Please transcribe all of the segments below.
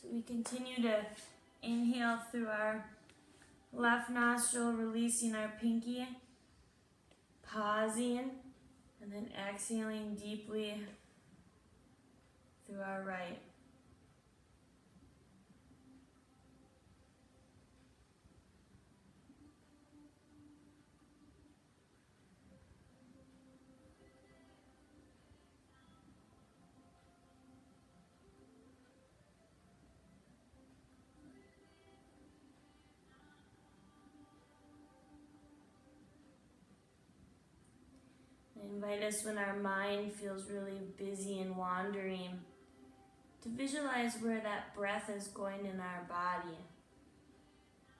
So we continue to inhale through our left nostril, releasing our pinky, pausing, and then exhaling deeply through our right. I invite us, when our mind feels really busy and wandering, to visualize where that breath is going in our body.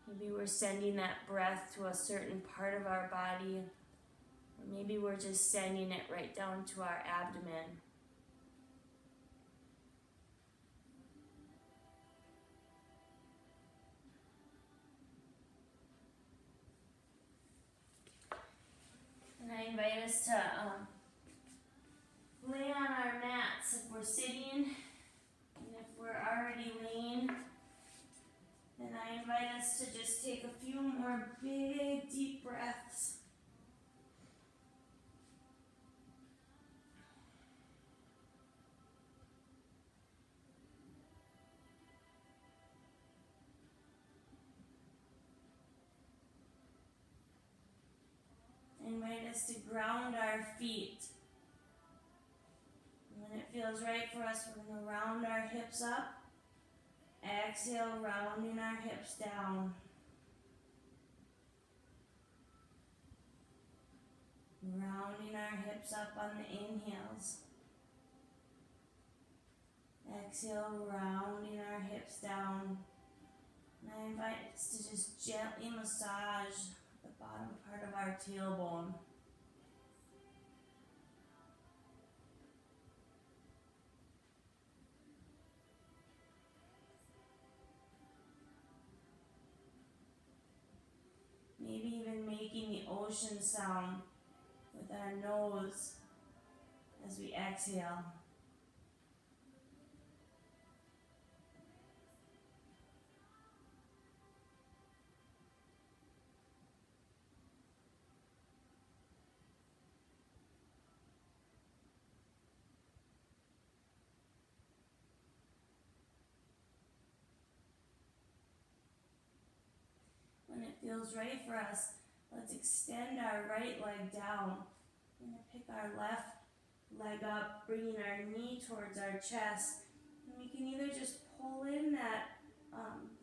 Maybe we're sending that breath to a certain part of our body, or maybe we're just sending it right down to our abdomen. And I invite us to lay on our mats if we're sitting, and if we're already laying, then I invite us to just take a few more big, deep breaths. I invite us to ground our feet. And when it feels right for us, we're going to round our hips up. Exhale, rounding our hips down. Rounding our hips up on the inhales. Exhale, rounding our hips down. And I invite us to just gently massage the bottom part of our tailbone. Maybe even making the ocean sound with our nose as we exhale. When it feels right for us, let's extend our right leg down. We're going to pick our left leg up, bringing our knee towards our chest. And we can either just pull in that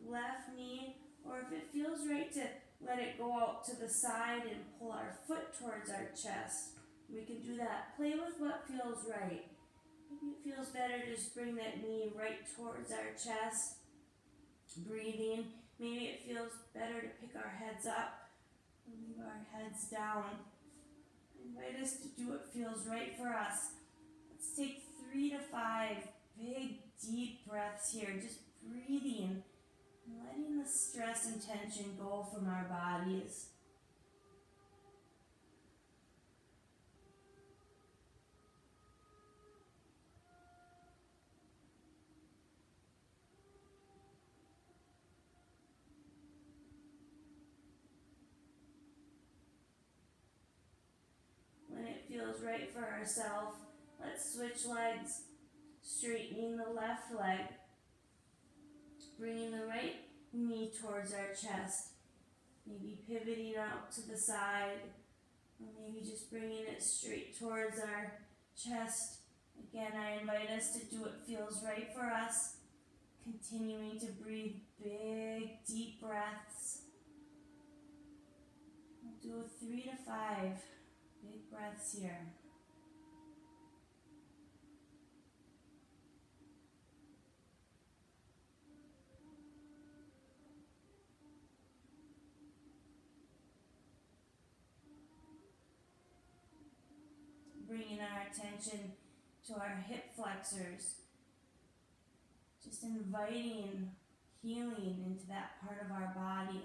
left knee, or if it feels right, to let it go out to the side and pull our foot towards our chest. We can do that. Play with what feels right. Maybe it feels better to just bring that knee right towards our chest. Breathing. Maybe it feels better to pick our heads up and leave our heads down. Invite us to do what feels right for us. Let's take 3 to 5 big, deep breaths here, just breathing and letting the stress and tension go from our bodies. When it feels right for ourselves, let's switch legs, straightening the left leg, bringing the right knee towards our chest, maybe pivoting out to the side, or maybe just bringing it straight towards our chest. Again, I invite us to do what feels right for us, continuing to breathe big, deep breaths. We'll do 3 to 5 big breaths here. Bringing our attention to our hip flexors. Just inviting healing into that part of our body.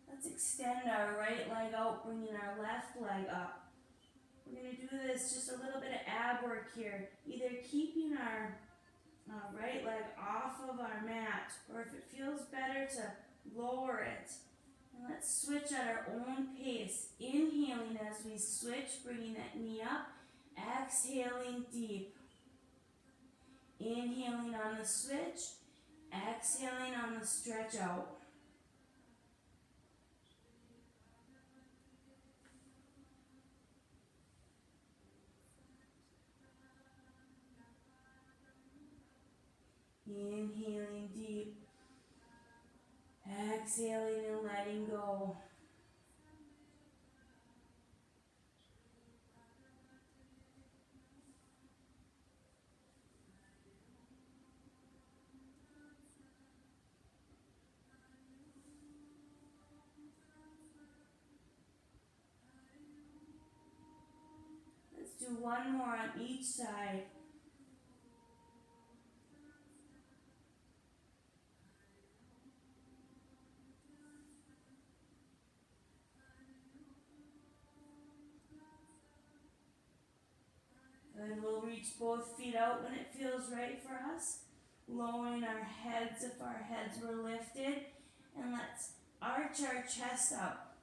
Let's extend our right leg out, bringing our left leg up. We're going to do this, just a little bit of ab work here. Either keeping our right leg off of our mat, or if it feels better to lower it. And let's switch at our own pace. Inhaling as we switch, bringing that knee up. Exhaling deep. Inhaling on the switch. Exhaling on the stretch out. Inhaling deep. Exhaling and letting go. Let's do one more on each side. And we'll reach both feet out when it feels right for us. Lowering our heads if our heads were lifted. And let's arch our chest up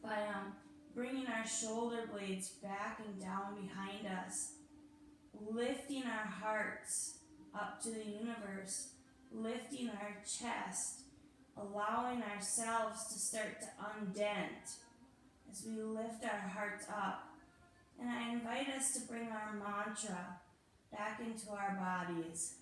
by bringing our shoulder blades back and down behind us. Lifting our hearts up to the universe. Lifting our chest. Allowing ourselves to start to undent as we lift our hearts up. And I invite us to bring our mantra back into our bodies.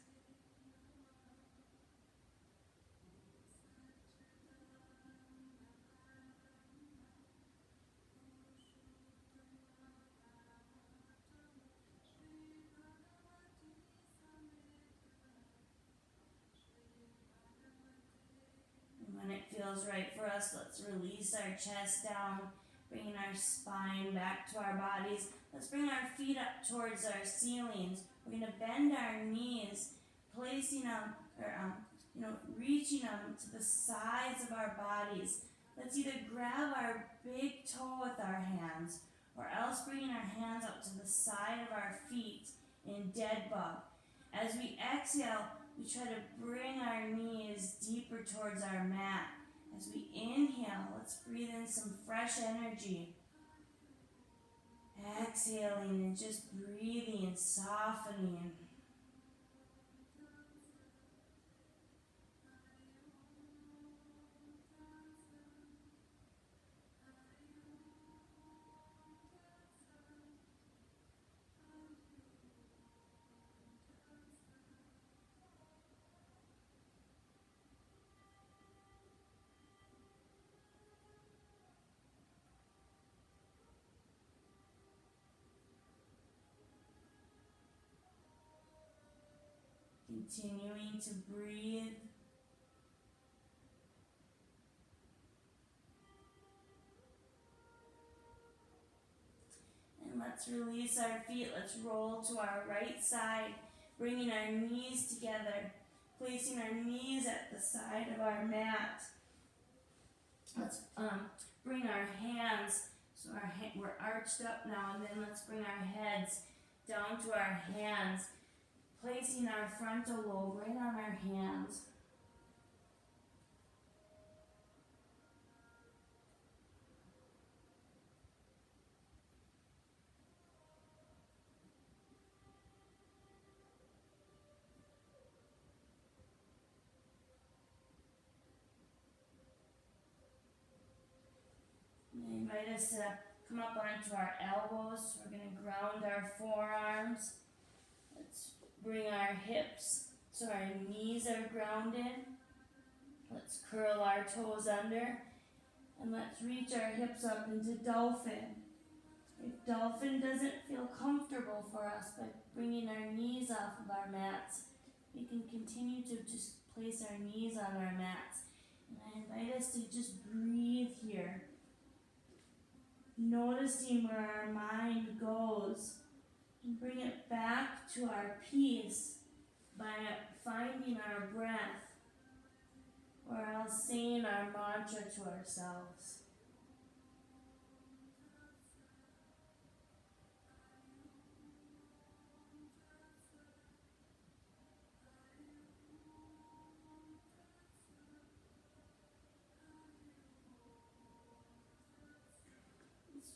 And when it feels right for us, let's release our chest down. Bringing our spine back to our bodies. Let's bring our feet up towards our ceilings. We're going to bend our knees, placing them, reaching them to the sides of our bodies. Let's either grab our big toe with our hands, or else bringing our hands up to the side of our feet in dead bug. As we exhale, we try to bring our knees deeper towards our mat. As we inhale, let's breathe in some fresh energy. Exhaling and just breathing, softening. Continuing to breathe. And let's release our feet. Let's roll to our right side, bringing our knees together, placing our knees at the side of our mat. Let's bring our hands, so we're arched up now, and then let's bring our heads down to our hands, placing our frontal lobe right on our hands. I invite us to come up onto our elbows. We're going to ground our forearms. Let's bring our hips so our knees are grounded. Let's curl our toes under. And let's reach our hips up into dolphin. If dolphin doesn't feel comfortable for us by bringing our knees off of our mats, we can continue to just place our knees on our mats. And I invite us to just breathe here. Noticing where our mind goes, and bring it back to our peace by finding our breath, or else saying our mantra to ourselves.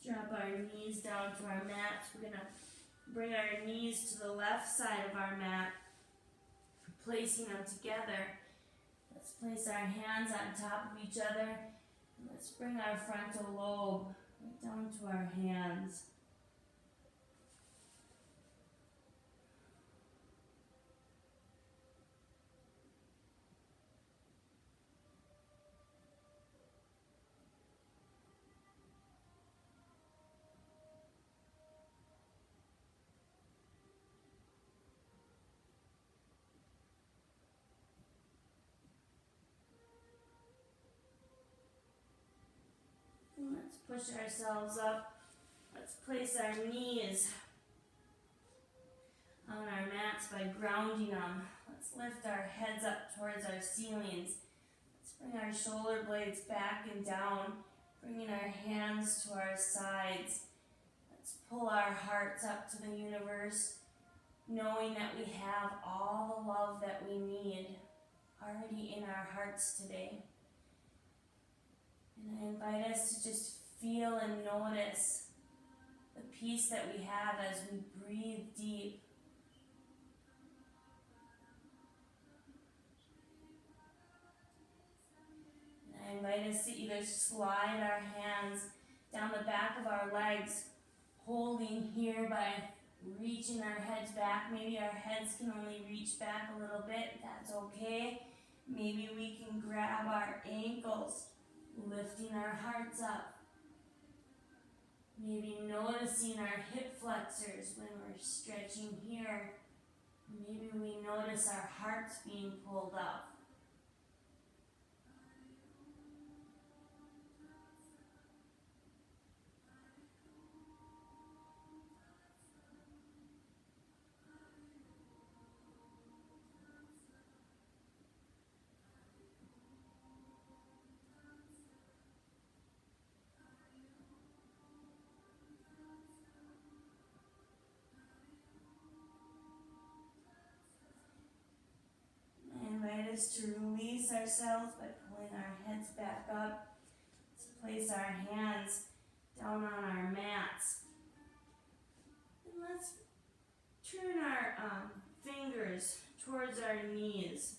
Drop our knees down to our mats. We're going to bring our knees to the left side of our mat, placing them together. Let's place our hands on top of each other. And let's bring our frontal lobe right down to our hands. And let's push ourselves up. Let's place our knees on our mats by grounding them. Let's lift our heads up towards our ceilings. Let's bring our shoulder blades back and down, bringing our hands to our sides. Let's pull our hearts up to the universe, knowing that we have all the love that we need already in our hearts today. And I invite us to just feel and notice the peace that we have as we breathe deep. And I invite us to either slide our hands down the back of our legs, holding here by reaching our heads back. Maybe our heads can only reach back a little bit. That's okay. Maybe we can grab our ankles, lifting our hearts up. Maybe noticing our hip flexors when we're stretching here. Maybe we notice our hearts being pulled up. Is to release ourselves by pulling our heads back up. Let's place our hands down on our mats. And let's turn our fingers towards our knees.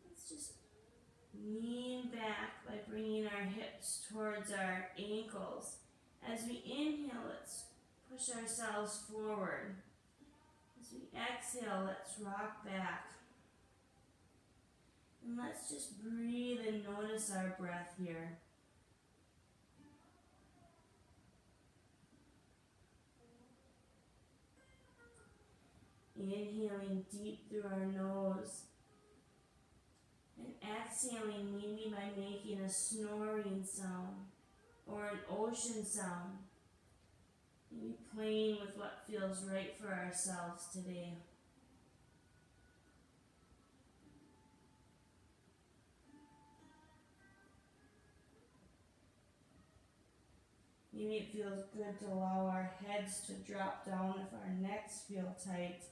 Let's just lean back by bringing our hips towards our ankles. As we inhale, let's push ourselves forward. As we exhale, let's rock back. And let's just breathe and notice our breath here. Inhaling deep through our nose. And exhaling maybe by making a snoring sound or an ocean sound. Maybe playing with what feels right for ourselves today. Maybe it feels good to allow our heads to drop down if our necks feel tight.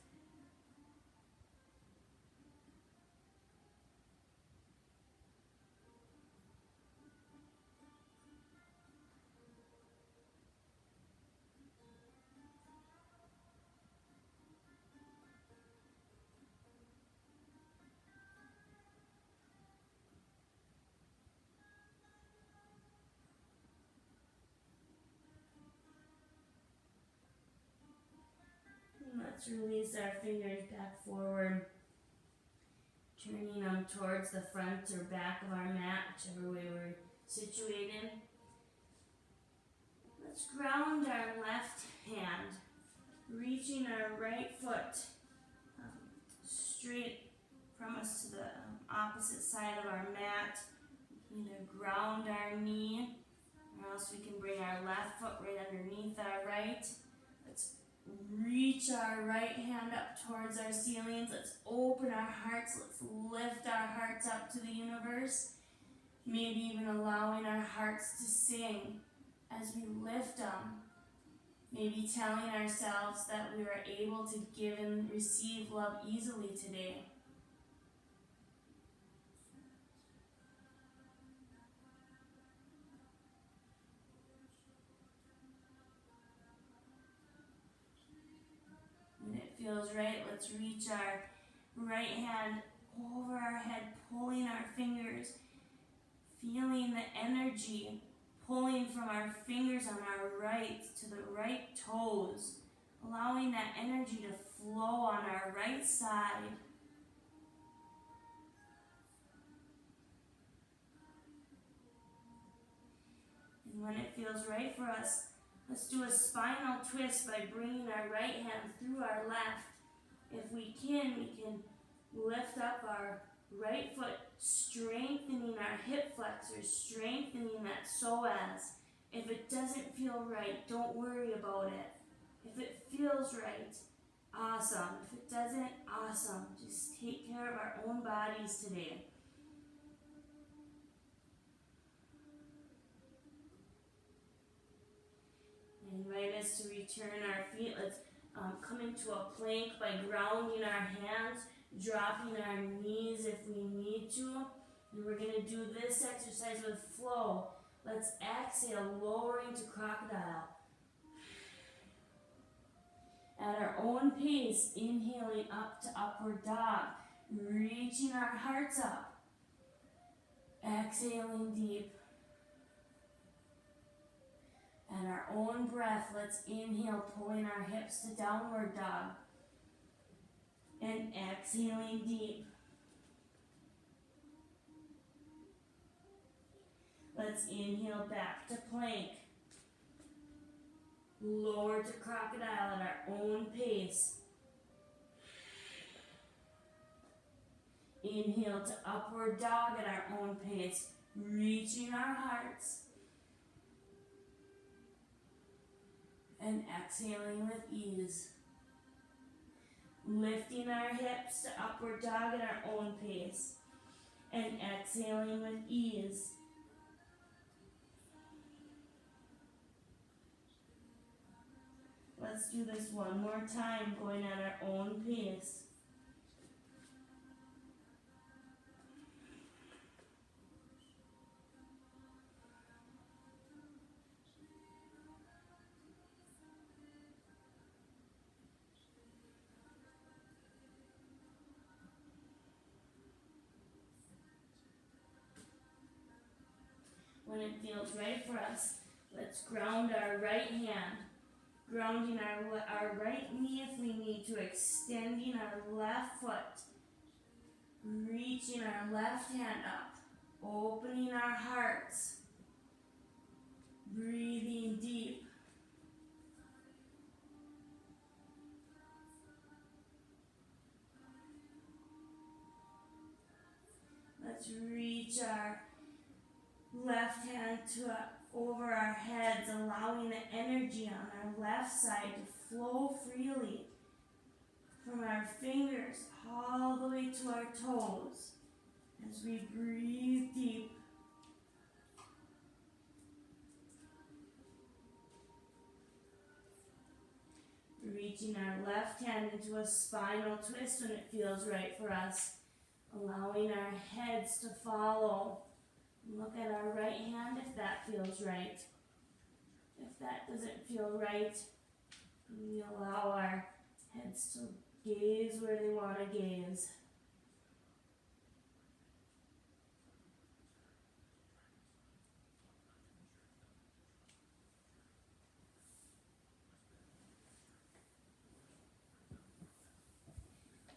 Let's release our fingers back forward, turning them towards the front or back of our mat, whichever way we're situated. Let's ground our left hand, reaching our right foot straight from us to the opposite side of our mat. We can either ground our knee, or else we can bring our left foot right underneath our right. Let's reach our right hand up towards our ceilings. Let's open our hearts. Let's lift our hearts up to the universe. Maybe even allowing our hearts to sing as we lift them. Maybe telling ourselves that we are able to give and receive love easily today. feels right, let's reach our right hand over our head, pulling our fingers, feeling the energy pulling from our fingers on our right to the right toes, allowing that energy to flow on our right side. And when it feels right for us, let's do a spinal twist by bringing our right hand through our left. If we can lift up our right foot, strengthening our hip flexors, strengthening that psoas. If it doesn't feel right, don't worry about it. If it feels right, awesome. If it doesn't, awesome. Just take care of our own bodies today. I invite us to return our feet. Let's come into a plank by grounding our hands, dropping our knees if we need to. And we're going to do this exercise with flow. Let's exhale, lowering to crocodile. At our own pace, inhaling up to upward dog, reaching our hearts up. Exhaling deep. At our own breath, let's inhale, pulling our hips to downward dog. And exhaling deep. Let's inhale back to plank. Lower to crocodile at our own pace. Inhale to upward dog at our own pace, reaching our hearts. And exhaling with ease. Lifting our hips to upward dog at our own pace. And exhaling with ease. Let's do this one more time, going at our own pace. When it feels right for us, let's ground our right hand. Grounding our right knee if we need to, extending our left foot, reaching our left hand up, opening our hearts, breathing deep. Let's reach our left hand over our heads, allowing the energy on our left side to flow freely from our fingers all the way to our toes as we breathe deep. Reaching our left hand into a spinal twist when it feels right for us, allowing our heads to follow. Look at our right hand if that feels right. If that doesn't feel right, we allow our heads to gaze where they want to gaze.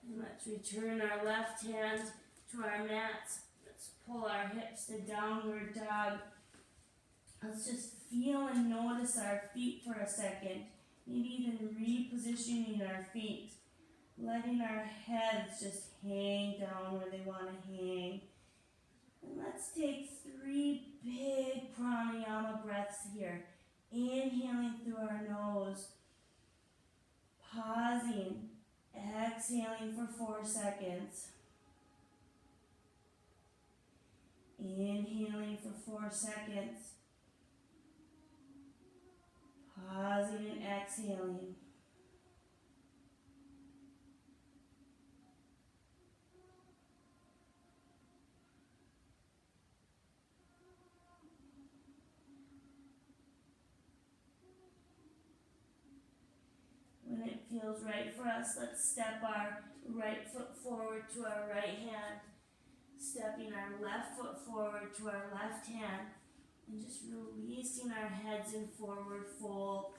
And let's return our left hand to our mats. Pull our hips to downward dog. Let's just feel and notice our feet for a second. Maybe even repositioning our feet. Letting our heads just hang down where they want to hang. And let's take 3 big pranayama breaths here. Inhaling through our nose. Pausing. Exhaling for 4 seconds. Inhaling for 4 seconds. Pausing and exhaling. When it feels right for us, let's step our right foot forward to our right hand, stepping our left foot forward to our left hand, and just releasing our heads in forward fold,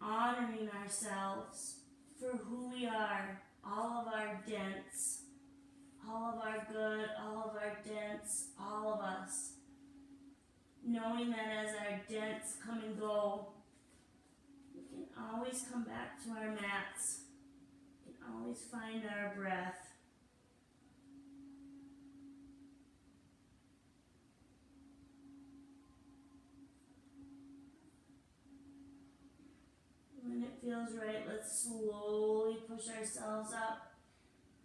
honoring ourselves for who we are, all of our dents, all of our good, all of our dents, all of us. Knowing that as our dents come and go, we can always come back to our mats. We can always find our breath. When it feels right, let's slowly push ourselves up,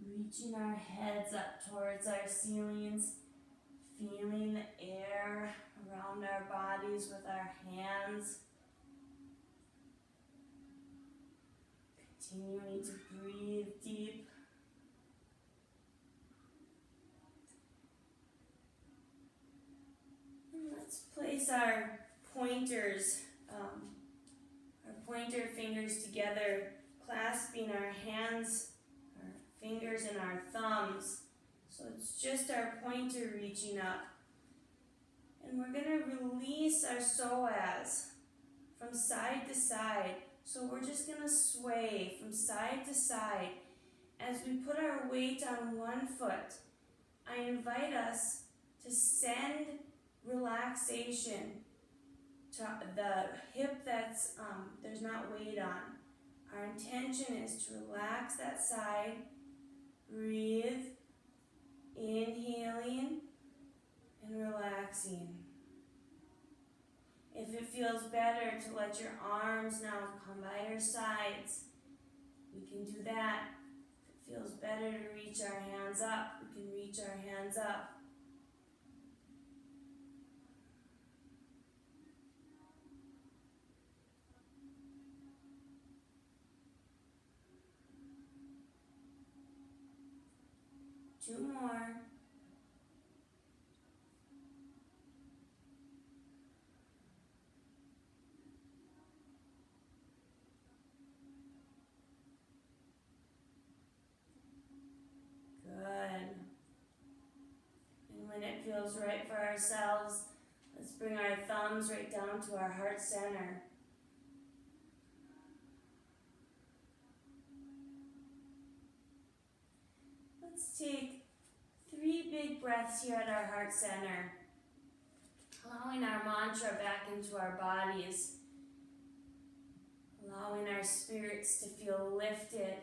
reaching our heads up towards our ceilings, feeling the air around our bodies with our hands. Continuing to breathe deep. And let's place our pointer fingers together, clasping our hands, our fingers and our thumbs. So it's just our pointer reaching up. And we're going to release our psoas from side to side. So we're just going to sway from side to side. As we put our weight on one foot, I invite us to send relaxation to the hip that's there's not weight on. Our intention is to relax that side. Breathe, inhaling and relaxing. If it feels better to let your arms now come by your sides, we can do that. If it feels better to reach our hands up, we can reach our hands up. Two more. Good. And when it feels right for ourselves, let's bring our thumbs right down to our heart center. Let's take 3 big breaths here at our heart center, allowing our mantra back into our bodies, allowing our spirits to feel lifted.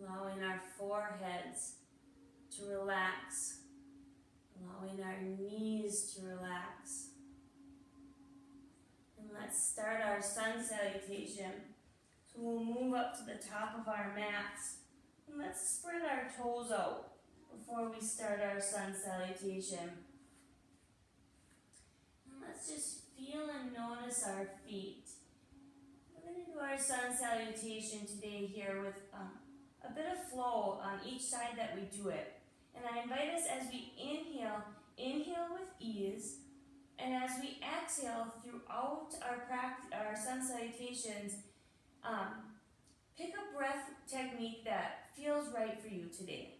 Allowing our foreheads to relax, allowing our knees to relax. And let's start our sun salutation. So we'll move up to the top of our mats, and let's spread our toes out before we start our sun salutation. And let's just feel and notice our feet. We're going to do our sun salutation today here with a bit of flow on each side that we do it. And I invite us as we inhale with ease, and as we exhale throughout our sun salutations, pick a breath technique that feels right for you today.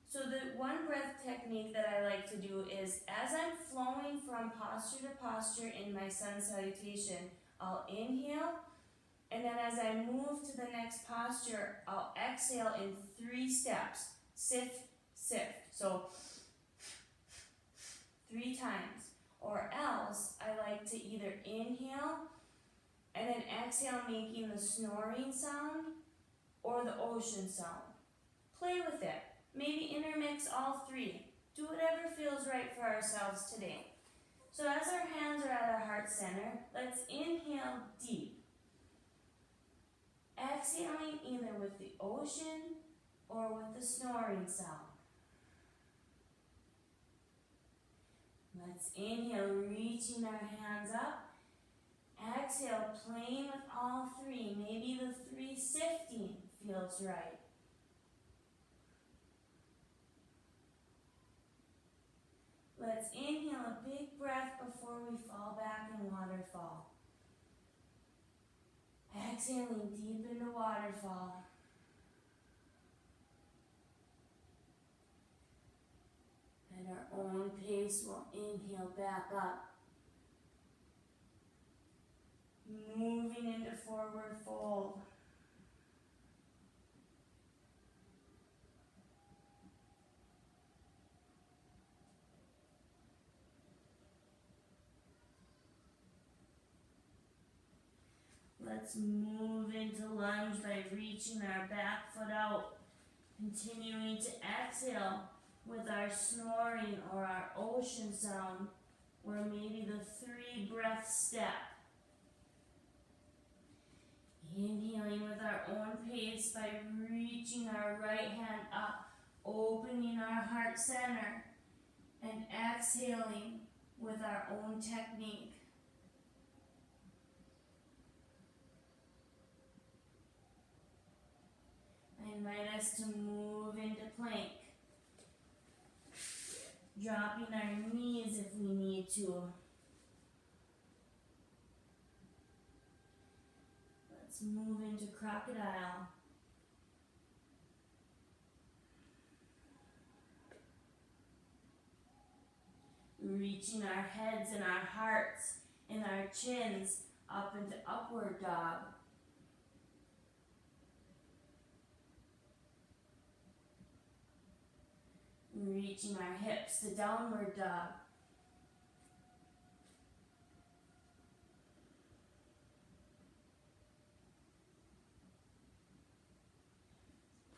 So the one breath technique that I like to do is, as I'm flowing from posture to posture in my sun salutation, I'll inhale, and then as I move to the next posture, I'll exhale in 3 steps. Sift, sift. So 3 times. Or else, I like to either inhale and then exhale, making the snoring sound or the ocean sound. Play with it. Maybe intermix all 3. Do whatever feels right for ourselves today. So as our hands are at our heart center, let's inhale deep. Exhaling either with the ocean or with the snoring sound. Let's inhale, reaching our hands up. Exhale, playing with all 3. Maybe the 3 sifting feels right. exhaling deep into waterfall. At our own pace, we'll inhale back up. Moving into forward fold. Let's move into lunge by reaching our back foot out, continuing to exhale with our snoring or our ocean sound, or maybe the 3-breath step. Inhaling with our own pace by reaching our right hand up, opening our heart center, and exhaling with our own technique. I invite us to move into plank, dropping our knees if we need to. Let's move into crocodile. Reaching our heads and our hearts and our chins up into upward dog. Reaching our hips to downward dog.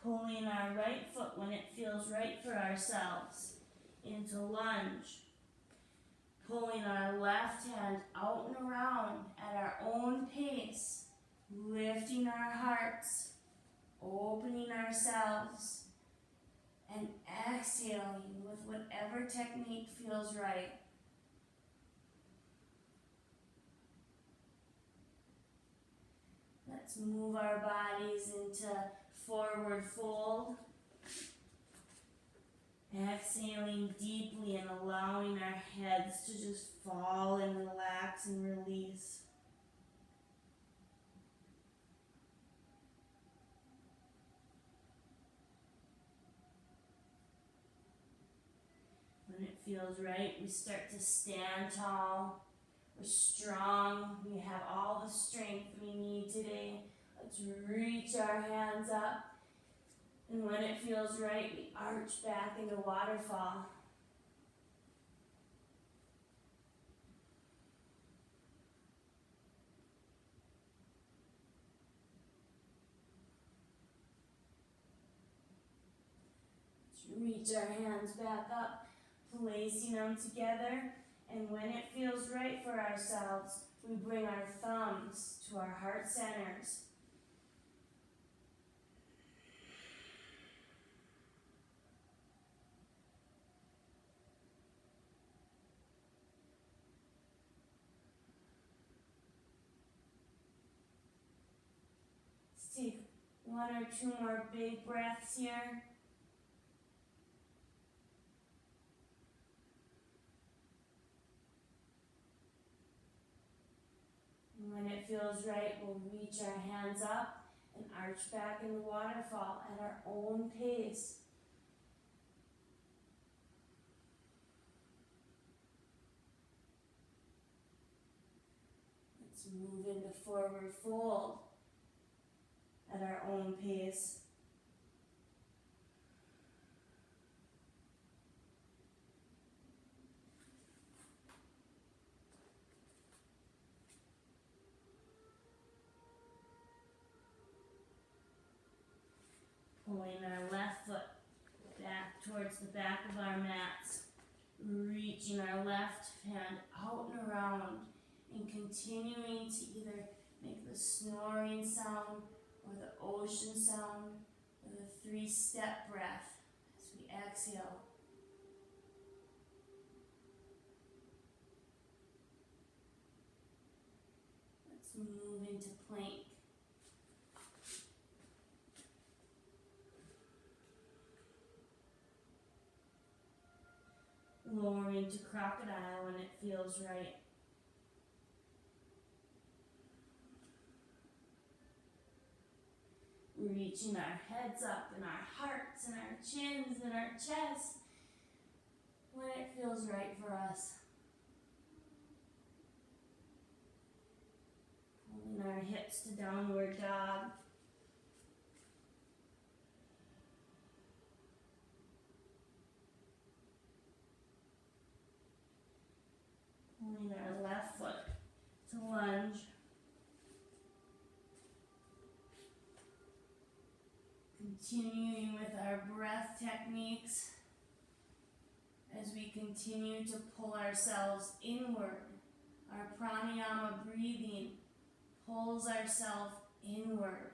Pulling our right foot when it feels right for ourselves into lunge. Pulling our left hand out and around at our own pace. Lifting our hearts. Opening ourselves. And exhaling with whatever technique feels right. Let's move our bodies into forward fold. Exhaling deeply and allowing our heads to just fall and relax and release. When it feels right, we start to stand tall. We're strong. We have all the strength we need today. Let's reach our hands up. And when it feels right, we arch back into waterfall. Let's reach our hands back up, placing them together. And when it feels right for ourselves, we bring our thumbs to our heart centers. Let's take 1 or 2 more big breaths here. When it feels right, we'll reach our hands up and arch back in the waterfall at our own pace. Let's move into forward fold at our own pace. Pulling our left foot back towards the back of our mats. Reaching our left hand out and around and continuing to either make the snoring sound or the ocean sound or the 3-step breath as we exhale. Let's move into plank. Lowering to crocodile when it feels right. reaching our heads up and our hearts and our chins and our chest when it feels right for us. Pulling our hips to downward dog. Pulling our left foot to lunge. Continuing with our breath techniques as we continue to pull ourselves inward. Our pranayama breathing pulls ourselves inward.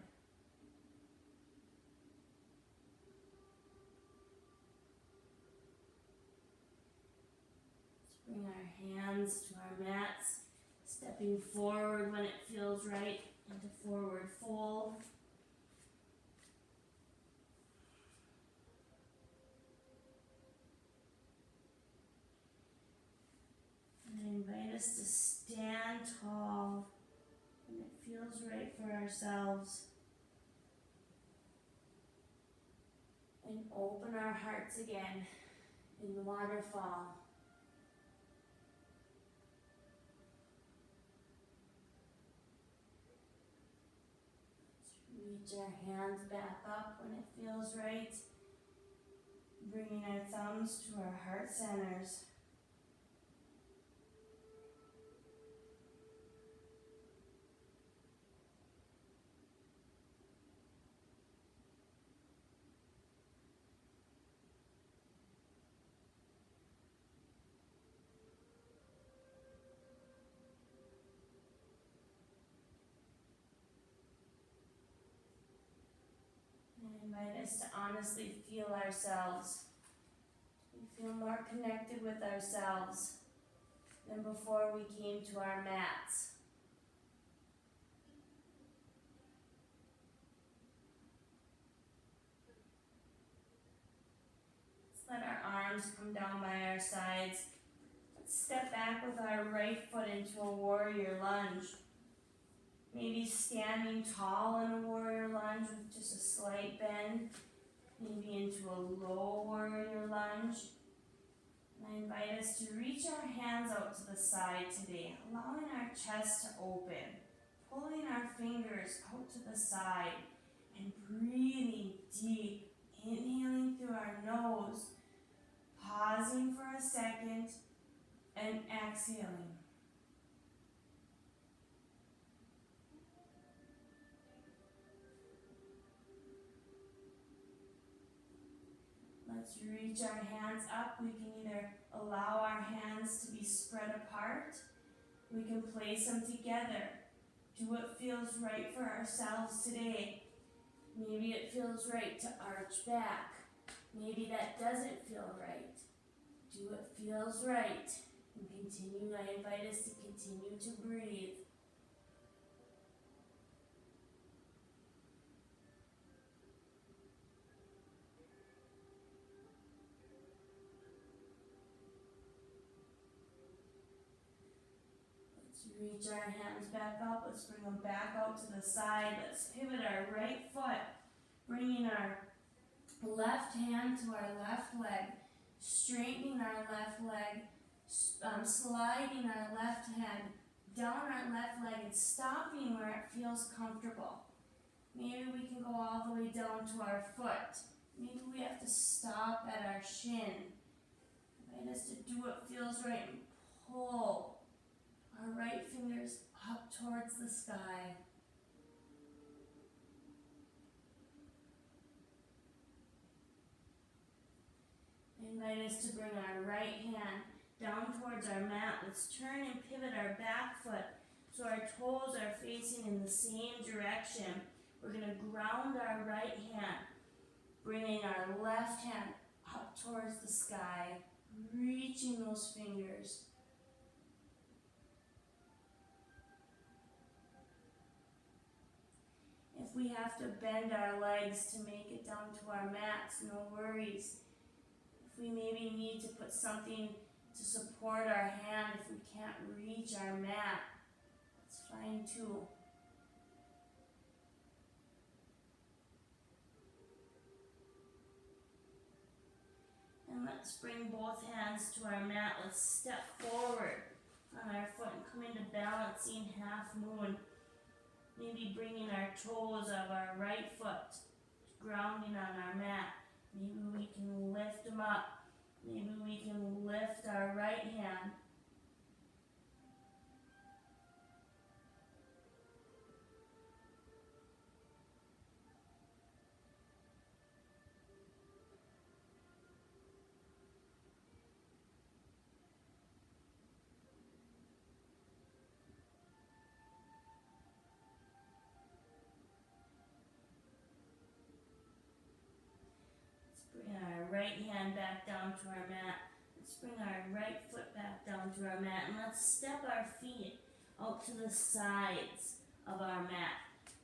Let's bring our hands to our mats, stepping forward when it feels right into forward fold. And I invite us to stand tall when it feels right for ourselves. And open our hearts again in the waterfall. Let's reach our hands back up when it feels right. Bringing our thumbs to our heart centers. I invite us to honestly feel ourselves. We feel more connected with ourselves than before we came to our mats. Let's let our arms come down by our sides. Let's step back with our right foot into a warrior lunge. Maybe standing tall in a warrior lunge with just a slight bend. Maybe into a low warrior lunge. And I invite us to reach our hands out to the side today, allowing our chest to open, pulling our fingers out to the side, and breathing deep, inhaling through our nose, pausing for a second, and exhaling. Let's reach our hands up. We can either allow our hands to be spread apart. We can place them together. Do what feels right for ourselves today. Maybe it feels right to arch back. Maybe that doesn't feel right. Do what feels right. And continue. I invite us to continue to breathe. Reach our hands back up. Let's bring them back out to the side. Let's pivot our right foot, bringing our left hand to our left leg, straightening our left leg, sliding our left hand down our left leg and stopping where it feels comfortable. Maybe we can go all the way down to our foot. Maybe we have to stop at our shin. Invite us to do what feels right and pull our right fingers up towards the sky. Invite us to bring our right hand down towards our mat. Let's turn and pivot our back foot so our toes are facing in the same direction. We're going to ground our right hand, bringing our left hand up towards the sky, reaching those fingers. If we have to bend our legs to make it down to our mats, no worries. If we maybe need to put something to support our hand if we can't reach our mat, that's fine too. And let's bring both hands to our mat. Let's step forward on our foot and come into balancing half moon. Maybe bringing our toes of our right foot, grounding on our mat. Maybe we can lift them up. Maybe we can lift our right hand. Bring our right hand back down to our mat. Let's bring our right foot back down to our mat. And let's step our feet out to the sides of our mat.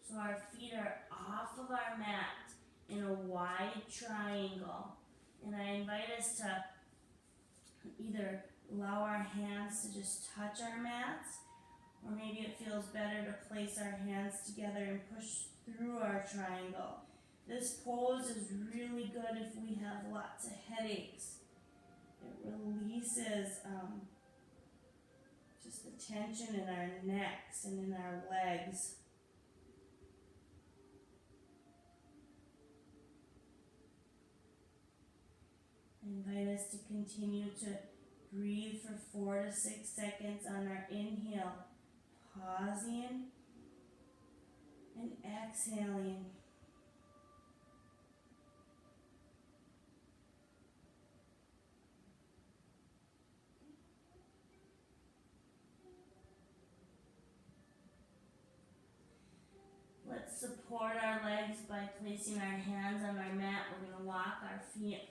So our feet are off of our mat in a wide triangle. And I invite us to either allow our hands to just touch our mats, or maybe it feels better to place our hands together and push through our triangle. This pose is really good if we have lots of headaches. It releases just the tension in our necks and in our legs. I invite us to continue to breathe for 4 to 6 seconds on our inhale, pausing and exhaling. Let's support our legs by placing our hands on our mat. We're going to walk our feet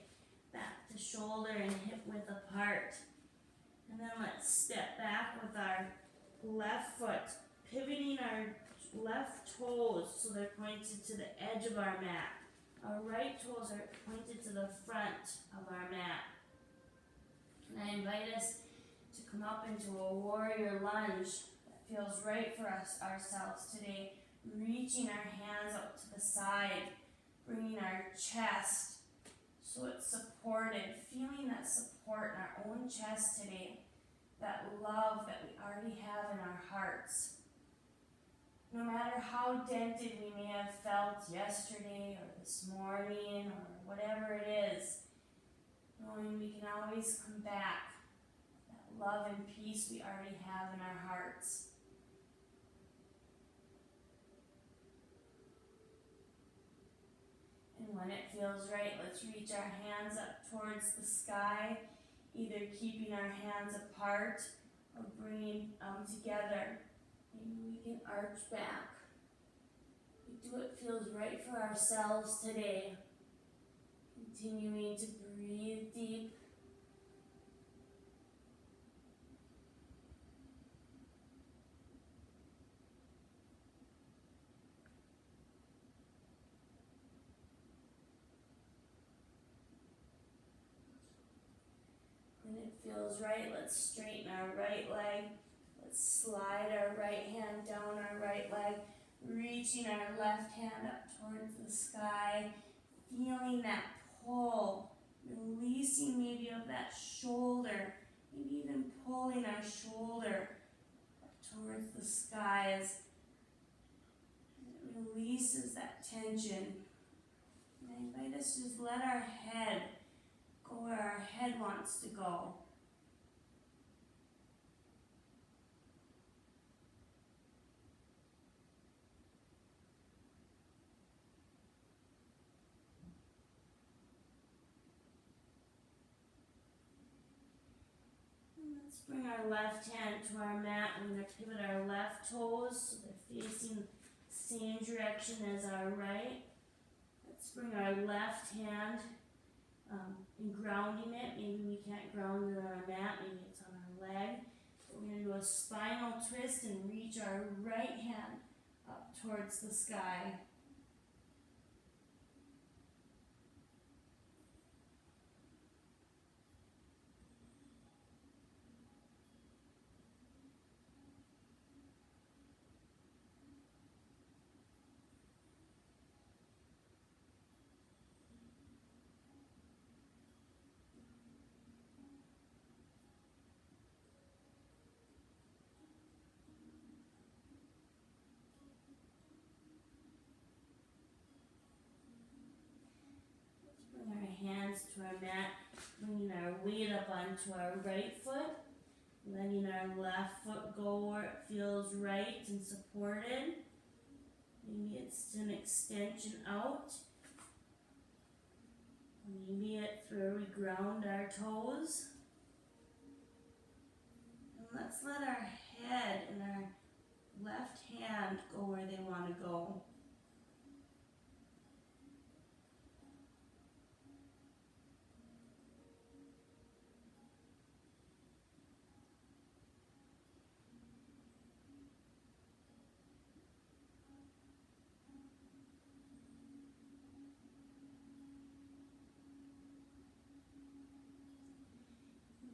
back to shoulder and hip width apart. And then let's step back with our left foot, pivoting our left toes so they're pointed to the edge of our mat. Our right toes are pointed to the front of our mat. And I invite us to come up into a warrior lunge that feels right for us ourselves today. Reaching our hands out to the side, bringing our chest so it's supported, feeling that support in our own chest today, that love that we already have in our hearts. No matter how dented we may have felt yesterday or this morning or whatever it is, knowing we can always come back, that love and peace we already have in our hearts. And when it feels right, let's reach our hands up towards the sky, either keeping our hands apart or bringing them together. Maybe we can arch back. We do what feels right for ourselves today. Continuing to breathe deep. When it feels right, let's straighten our right leg. Let's slide our right hand down our right leg, reaching our left hand up towards the sky, feeling that pull, releasing maybe of that shoulder, maybe even pulling our shoulder up towards the sky as it releases that tension. And I invite us to just let our head go where our head wants to go. And let's bring our left hand to our mat. We're going to pivot our left toes so they're facing the same direction as our right. Let's bring our left hand and grounding it. Maybe we can't ground it on our mat, maybe it's on our leg. But we're going to do a spinal twist and reach our right hand up towards the sky. up onto our right foot, letting our left foot go where it feels right and supported. Maybe it's an extension out. Maybe it's where we ground our toes. And let's let our head and our left hand go where they want to go.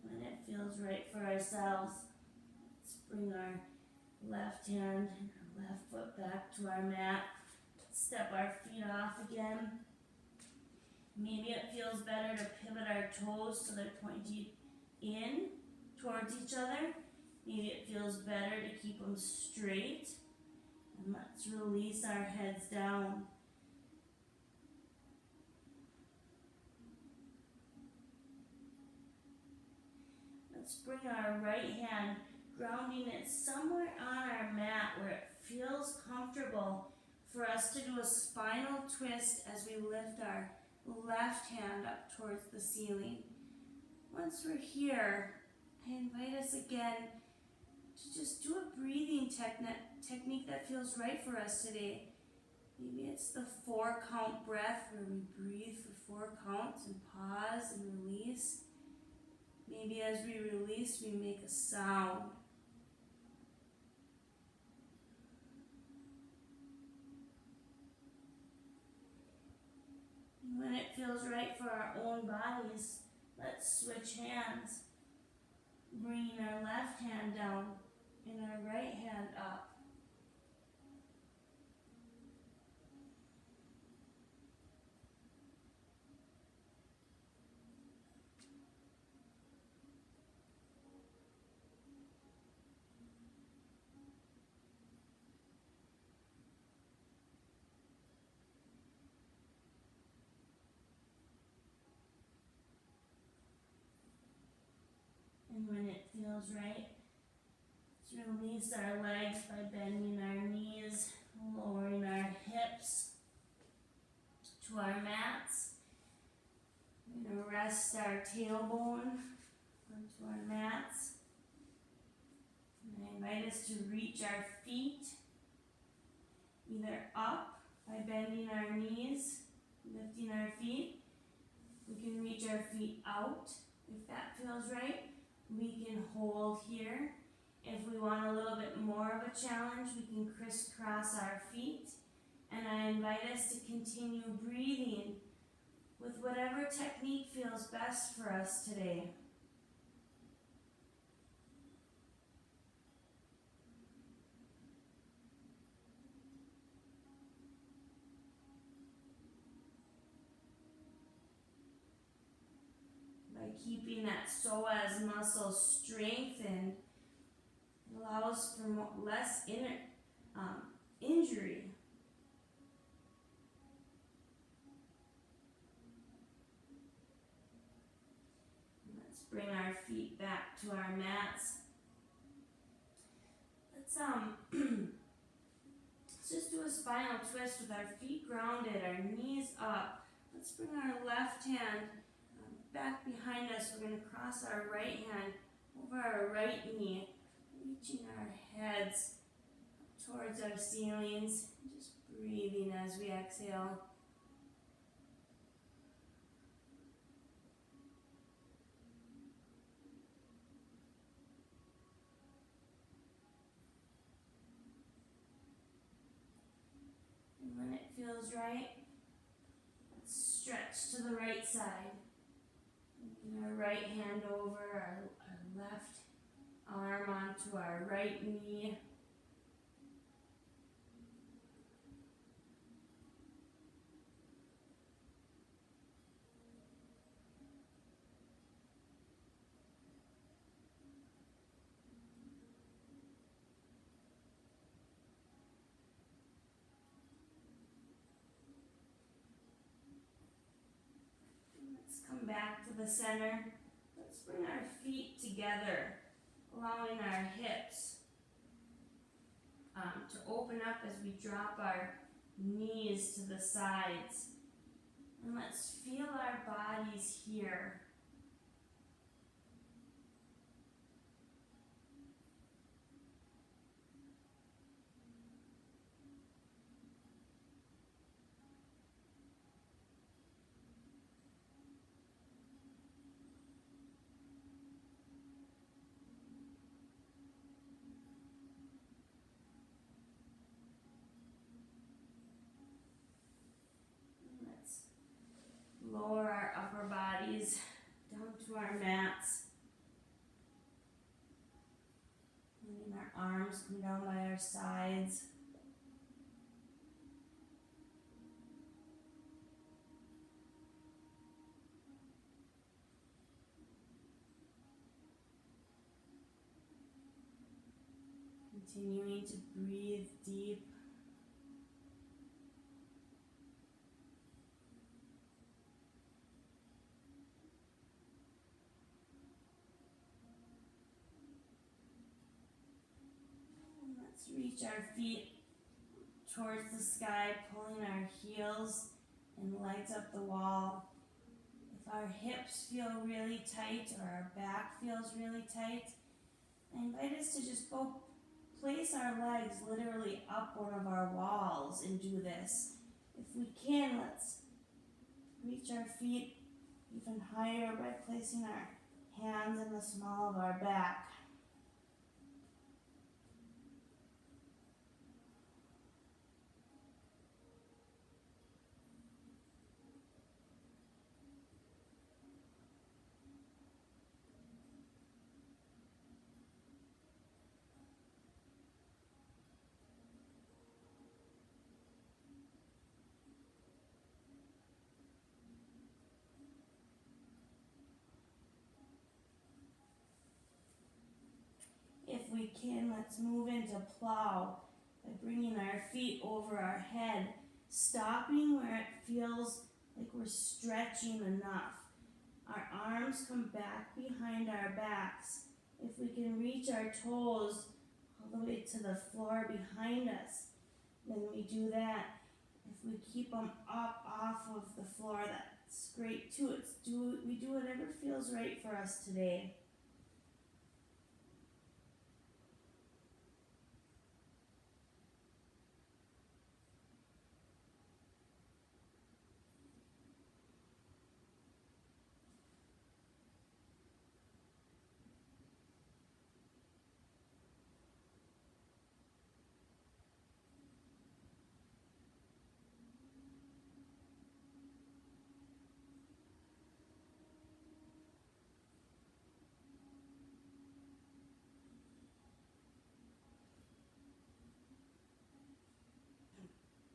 When it feels right for ourselves, let's bring our left hand and our left foot back to our mat. Step our feet off again. Maybe it feels better to pivot our toes so they're pointed in towards each other. Maybe it feels better to keep them straight. And let's release our heads down. Let's bring our right hand, grounding it somewhere on our mat where it feels comfortable for us to do a spinal twist as we lift our left hand up towards the ceiling. Once we're here, I invite us again to just do a breathing technique that feels right for us today. Maybe it's the 4-count breath where we breathe for 4 counts and pause and release. Maybe as we release, we make a sound. And when it feels right for our own bodies, let's switch hands, bringing our left hand down and our right hand up. And when it feels right, let's release our legs by bending our knees, lowering our hips to our mats. We're going to rest our tailbone onto our mats. And I invite us to reach our feet either up by bending our knees, lifting our feet. We can reach our feet out if that feels right. We can hold here. If we want a little bit more of a challenge, we can crisscross our feet. And I invite us to continue breathing with whatever technique feels best for us today. By keeping that psoas muscle strengthened, it allows for less injury. Let's bring our feet back to our mats. Let's just do a spinal twist with our feet grounded, our knees up. Let's bring our left hand back behind us. We're going to cross our right hand over our right knee, reaching our heads towards our ceilings, just breathing as we exhale. And when it feels right, let's stretch to the right side. Bring our right hand over our left arm onto our right knee. Let's come back to the center. Let's bring together, allowing our hips to open up as we drop our knees to the sides. And let's feel our bodies here. Lower our upper bodies down to our mats. Letting our arms come down by our sides. Continuing to breathe deep. Reach our feet towards the sky, pulling our heels and legs up the wall. If our hips feel really tight or our back feels really tight, I invite us to just go place our legs literally up one of our walls and do this. If we can, let's reach our feet even higher by placing our hands in the small of our back. If we can, let's move into plow by bringing our feet over our head, stopping where it feels like we're stretching enough. Our arms come back behind our backs. If we can reach our toes all the way to the floor behind us, then we do that. If we keep them up off of the floor, that's great too. We do whatever feels right for us today.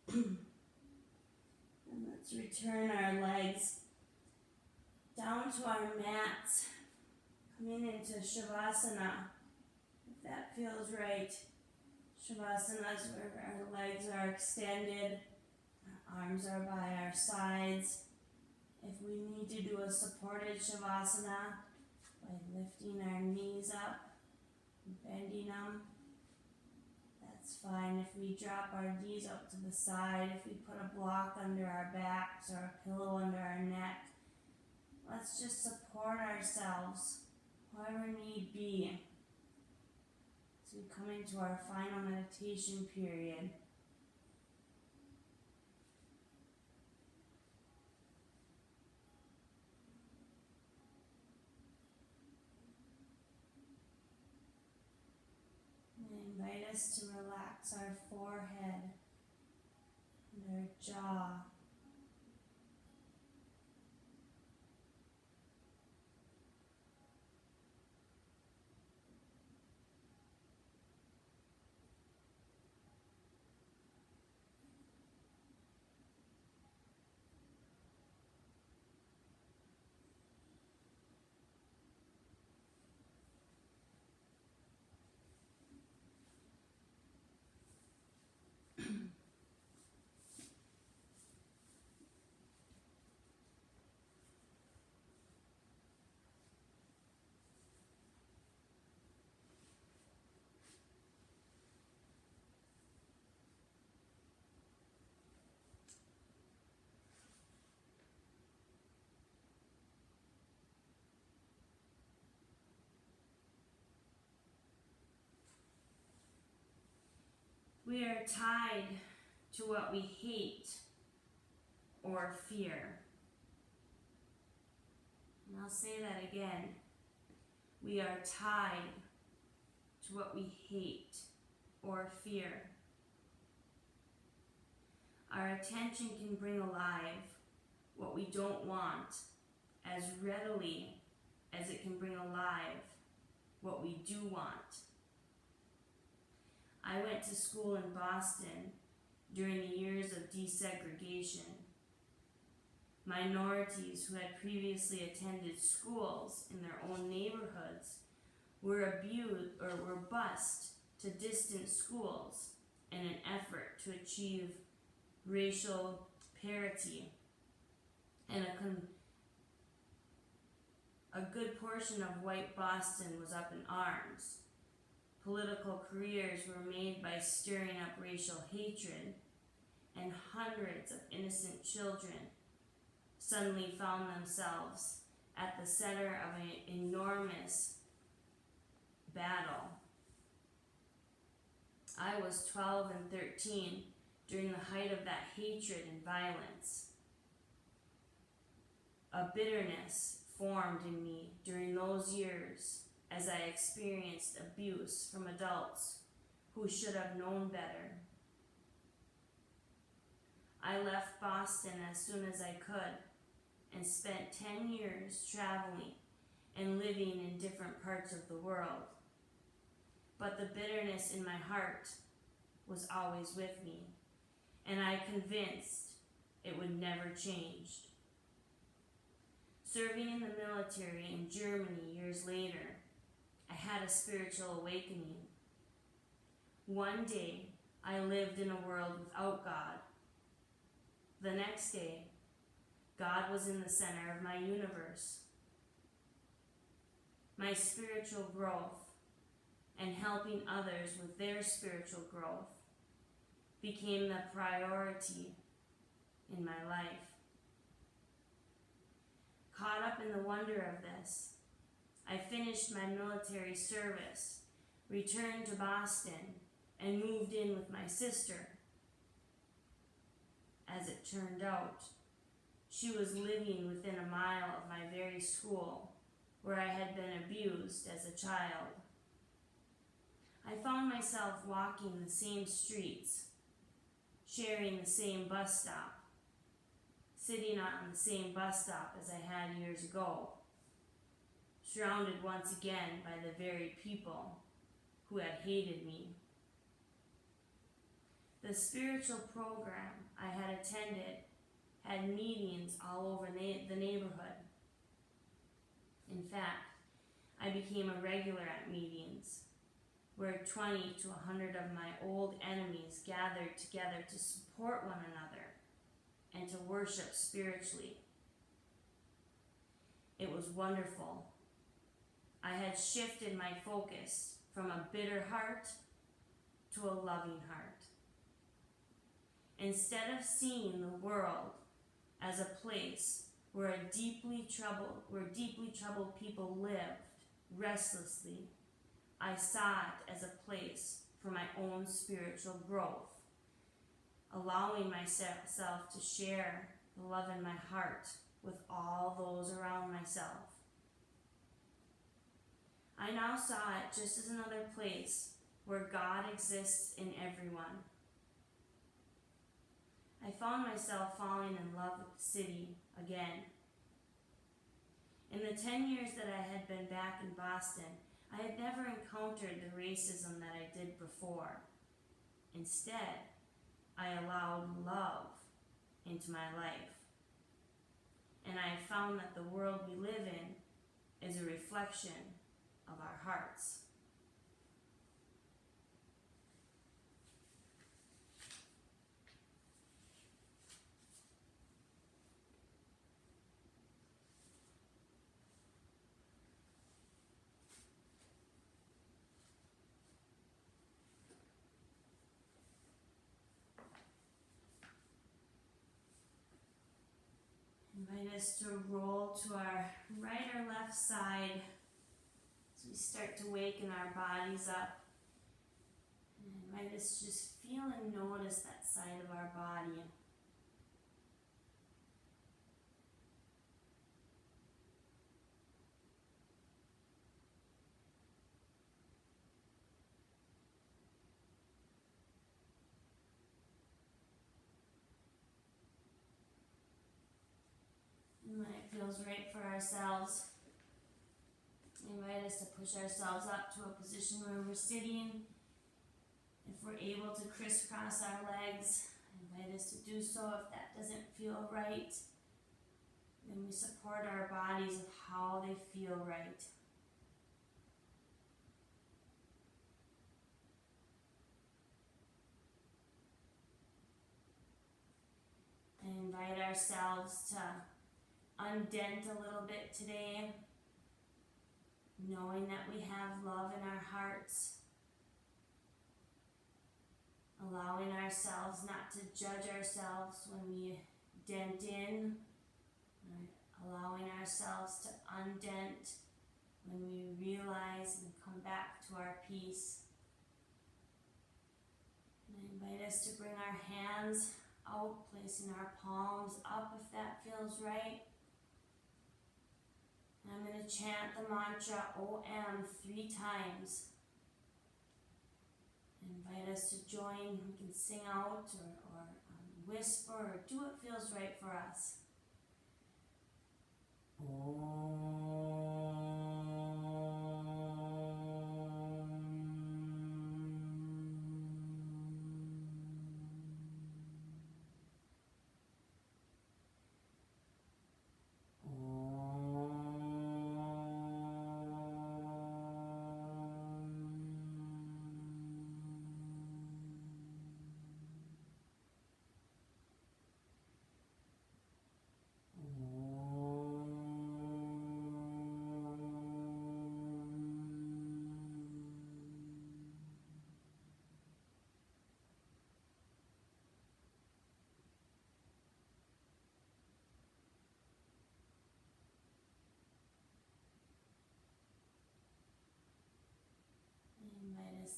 And let's return our legs down to our mats, coming into Shavasana, if that feels right. Shavasana is where our legs are extended, our arms are by our sides. If we need to do a supported Shavasana by lifting our knees up, bending them, that's fine. If we drop our knees up to the side, if we put a block under our backs or a pillow under our neck, let's just support ourselves, however need be, as we come into our final meditation period. I invite us to relax our forehead and our jaw. We are tied to what we hate or fear. And I'll say that again. We are tied to what we hate or fear. Our attention can bring alive what we don't want as readily as it can bring alive what we do want. I went to school in Boston during the years of desegregation. Minorities who had previously attended schools in their own neighborhoods were abused or were bused to distant schools in an effort to achieve racial parity, and a good portion of white Boston was up in arms. Political careers were made by stirring up racial hatred, and hundreds of innocent children suddenly found themselves at the center of an enormous battle. I was 12 and 13 during the height of that hatred and violence. A bitterness formed in me during those years as I experienced abuse from adults who should have known better. I left Boston as soon as I could and spent 10 years traveling and living in different parts of the world. But the bitterness in my heart was always with me, and I convinced it would never change. Serving in the military in Germany years later, I had a spiritual awakening. One day, I lived in a world without God. The next day, God was in the center of my universe. My spiritual growth and helping others with their spiritual growth became the priority in my life. Caught up in the wonder of this, I finished my military service, returned to Boston, and moved in with my sister. As it turned out, she was living within a mile of my very school where I had been abused as a child. I found myself walking the same streets, sharing the same bus stop, sitting on the same bus stop as I had years ago, surrounded once again by the very people who had hated me. The spiritual program I had attended had meetings all over the neighborhood. In fact, I became a regular at meetings where 20 to 100 of my old enemies gathered together to support one another and to worship spiritually. It was wonderful. I had shifted my focus from a bitter heart to a loving heart. Instead of seeing the world as a place where deeply troubled people lived restlessly, I saw it as a place for my own spiritual growth, allowing myself to share the love in my heart with all those around myself. I now saw it just as another place where God exists in everyone. I found myself falling in love with the city again. In the 10 years that I had been back in Boston, I had never encountered the racism that I did before. Instead, I allowed love into my life. And I found that the world we live in is a reflection of our hearts. Invite us to roll to our right or left side as we start to waken our bodies up And invite us to just feel and notice that side of our body. And when it feels right for ourselves, invite us to push ourselves up to a position where we're sitting. If we're able to crisscross our legs, invite us to do so. If that doesn't feel right, then we support our bodies with how they feel right. And invite ourselves to undent a little bit today, knowing that we have love in our hearts. Allowing ourselves not to judge ourselves when we dent in. Allowing ourselves to undent when we realize and come back to our peace. And I invite us to bring our hands out, placing our palms up if that feels right. And I'm going to chant the mantra OM 3 times. Invite us to join. We can sing out or whisper or do what feels right for us.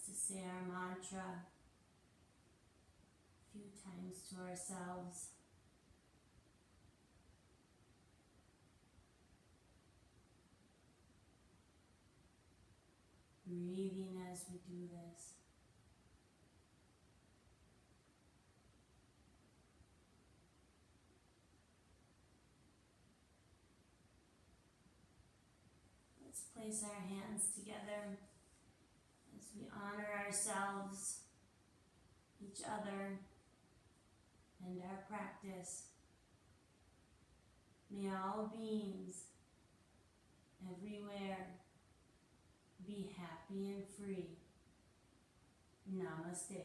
To say our mantra a few times to ourselves. Breathing as we do this. Let's place our hands together as we honor ourselves, each other, and our practice. May all beings everywhere be happy and free. Namaste.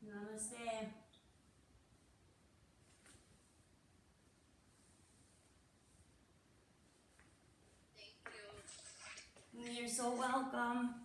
Namaste. Thank you. You're so welcome.